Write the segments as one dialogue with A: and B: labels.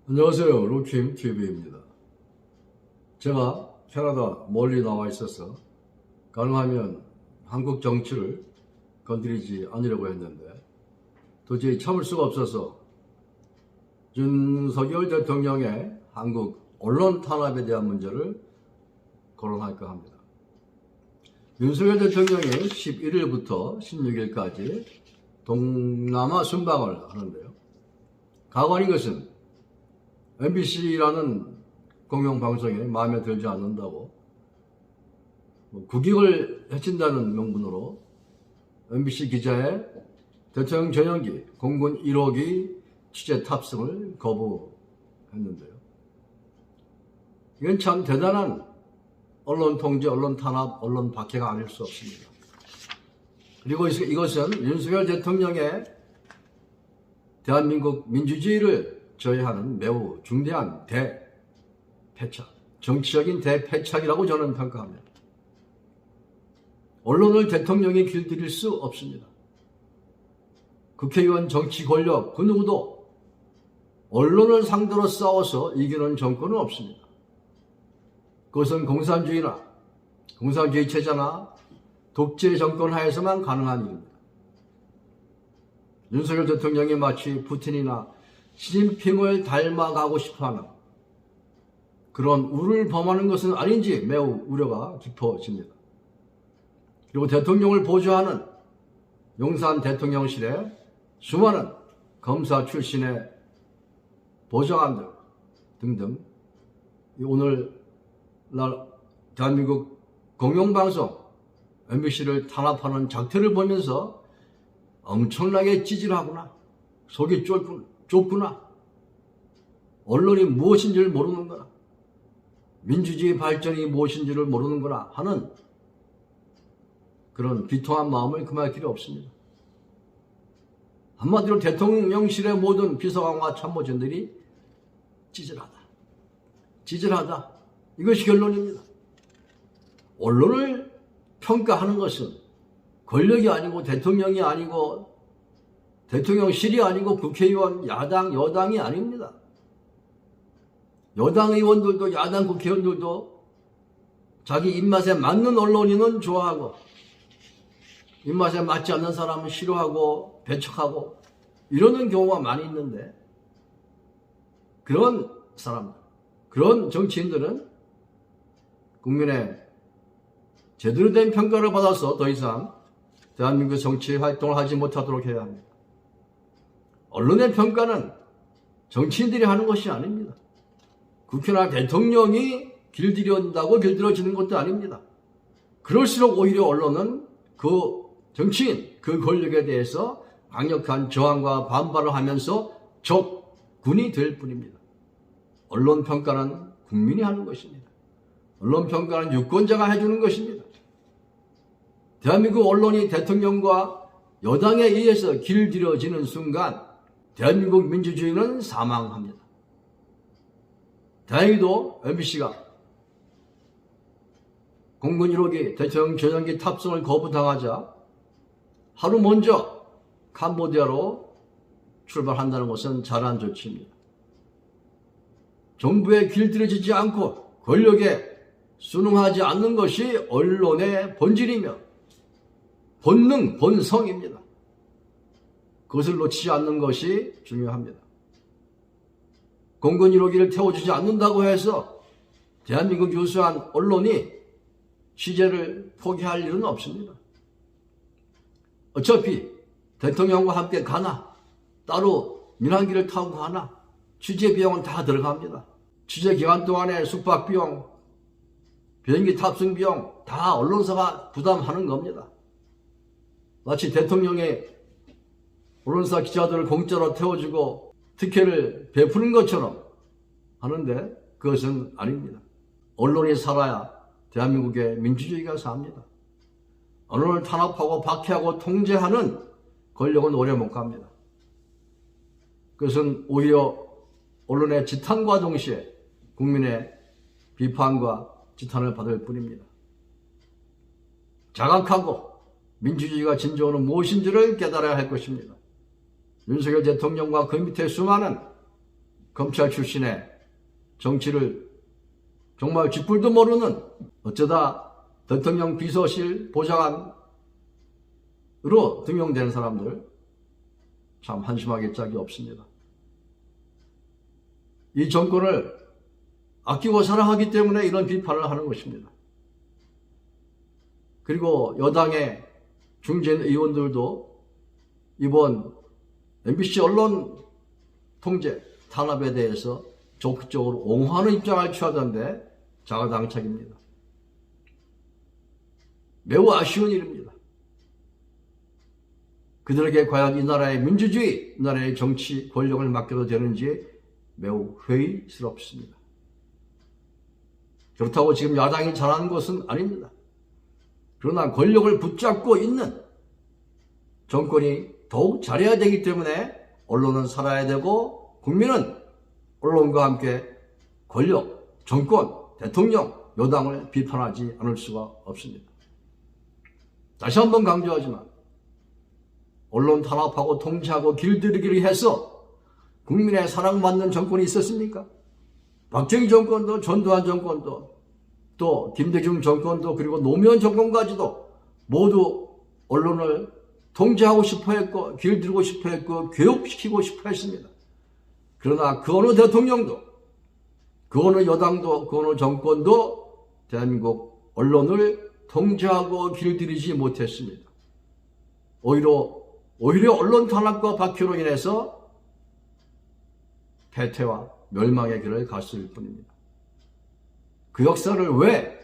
A: 안녕하세요. 루킴 TV입니다. 제가 캐나다 멀리 나와 있어서 가능하면 한국 정치를 건드리지 않으려고 했는데 도저히 참을 수가 없어서 윤석열 대통령의 한국 언론 탄압에 대한 문제를 거론할까 합니다. 윤석열 대통령이 11일부터 16일까지 동남아 순방을 하는데요. 가관인 것은 MBC라는 공영방송에 마음에 들지 않는다고 국익을 해친다는 명분으로 MBC 기자의 대통령 전용기 공군 1호기 취재 탑승을 거부했는데요. 이건 참 대단한 언론 통제, 언론 탄압, 언론 박해가 아닐 수 없습니다. 그리고 이것은 윤석열 대통령의 대한민국 민주주의를 저해하는 매우 중대한 대패착, 정치적인 대패착이라고 저는 평가합니다. 언론을 대통령이 길들일 수 없습니다. 국회의원, 정치 권력 그 누구도 언론을 상대로 싸워서 이기는 정권은 없습니다. 그것은 공산주의 체제나 독재 정권 하에서만 가능한 일입니다. 윤석열 대통령이 마치 푸틴이나 시진핑을 닮아가고 싶어하는 그런 우를 범하는 것은 아닌지 매우 우려가 깊어집니다. 그리고 대통령을 보좌하는 용산 대통령실에 수많은 검사 출신의 보좌관들 등등 오늘날 대한민국 공영방송 MBC를 탄압하는 작태를 보면서 엄청나게 찌질하구나, 속이 좁구나, 언론이 무엇인지를 모르는구나, 민주주의 발전이 무엇인지를 모르는구나 하는 그런 비통한 마음을 금할 길이 없습니다. 한마디로 대통령실의 모든 비서관과 참모진들이 찌질하다. 이것이 결론입니다. 언론을 평가하는 것은 권력이 아니고 대통령이 아니고 대통령실이 아니고 국회의원, 야당, 여당이 아닙니다. 여당 의원들도 야당 국회의원들도 자기 입맛에 맞는 언론인은 좋아하고 입맛에 맞지 않는 사람은 싫어하고 배척하고 이러는 경우가 많이 있는데 그런 사람들, 그런 정치인들은 국민의 제대로 된 평가를 받아서 더 이상 대한민국 정치 활동을 하지 못하도록 해야 합니다. 언론의 평가는 정치인들이 하는 것이 아닙니다. 국회나 대통령이 길들여진다고 길들여지는 것도 아닙니다. 그럴수록 오히려 언론은 그 정치인, 그 권력에 대해서 강력한 저항과 반발을 하면서 적군이 될 뿐입니다. 언론 평가는 국민이 하는 것입니다. 언론 평가는 유권자가 해주는 것입니다. 대한민국 언론이 대통령과 여당에 의해서 길들여지는 순간 대한민국 민주주의는 사망합니다. 다행히도 MBC가 공군 1호기 대통령 전용기 탑승을 거부당하자 하루 먼저 캄보디아로 출발한다는 것은 잘한 조치입니다. 정부에 길들여지지 않고 권력에 순응하지 않는 것이 언론의 본질이며 본성입니다. 그것을 놓치지 않는 것이 중요합니다. 공군 1호기를 태워주지 않는다고 해서 대한민국 유수한 언론이 취재를 포기할 일은 없습니다. 어차피 대통령과 함께 가나 따로 민항기를 타고 가나 취재 비용은 다 들어갑니다. 취재 기간 동안에 숙박 비용, 비행기 탑승 비용 다 언론사가 부담하는 겁니다. 마치 대통령이 언론사 기자들을 공짜로 태워주고 특혜를 베푸는 것처럼 하는데 그것은 아닙니다. 언론이 살아야 대한민국의 민주주의가 삽니다. 언론을 탄압하고 박해하고 통제하는 권력은 오래 못 갑니다. 그것은 오히려 언론의 지탄과 동시에 국민의 비판과 지탄을 받을 뿐입니다. 자각하고 민주주의가 진정으로 무엇인지를 깨달아야 할 것입니다. 윤석열 대통령과 그 밑에 수많은 검찰 출신의 정치를 정말 쥐뿔도 모르는 어쩌다 대통령 비서실 보좌관으로 등용되는 사람들 참 한심하게 짝이 없습니다. 이 정권을 아끼고 사랑하기 때문에 이런 비판을 하는 것입니다. 그리고 여당의 중진 의원들도 이번 MBC 언론 통제 탄압에 대해서 적극적으로 옹호하는 입장을 취하던데 자가당착입니다. 매우 아쉬운 일입니다. 그들에게 과연 이 나라의 민주주의, 이 나라의 정치 권력을 맡겨도 되는지 매우 회의스럽습니다. 그렇다고 지금 야당이 잘하는 것은 아닙니다. 그러나 권력을 붙잡고 있는 정권이 더욱 잘해야 되기 때문에 언론은 살아야 되고 국민은 언론과 함께 권력, 정권, 대통령, 여당을 비판하지 않을 수가 없습니다. 다시 한번 강조하지만 언론 탄압하고 통제하고 길들이기를 해서 국민의 사랑받는 정권이 있었습니까? 박정희 정권도 전두환 정권도 또 김대중 정권도 그리고 노무현 정권까지도 모두 언론을 통제하고 싶어 했고 길들이고 싶어 했고 교육시키고 싶어 했습니다. 그러나 그 어느 대통령도 그 어느 여당도 그 어느 정권도 대한민국 언론을 통제하고 길들이지 못했습니다. 오히려 언론 탄압과 박해로 인해서 패퇴와 멸망의 길을 갔을 뿐입니다. 그 역사를 왜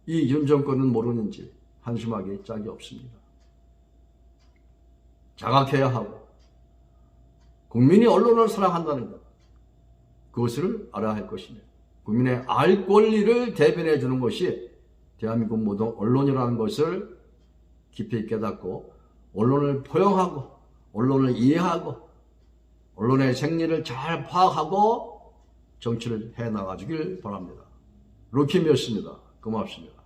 A: 이 윤 정권은 모르는지 한심하게 짝이 없습니다. 자각해야 하고 국민이 언론을 사랑한다는 것, 그것을 알아야 할 것입니다. 국민의 알 권리를 대변해 주는 것이 대한민국 모든 언론이라는 것을 깊이 깨닫고 언론을 포용하고 언론을 이해하고 언론의 생리를 잘 파악하고 정치를 해나가주길 바랍니다. 루킴이었습니다. 고맙습니다.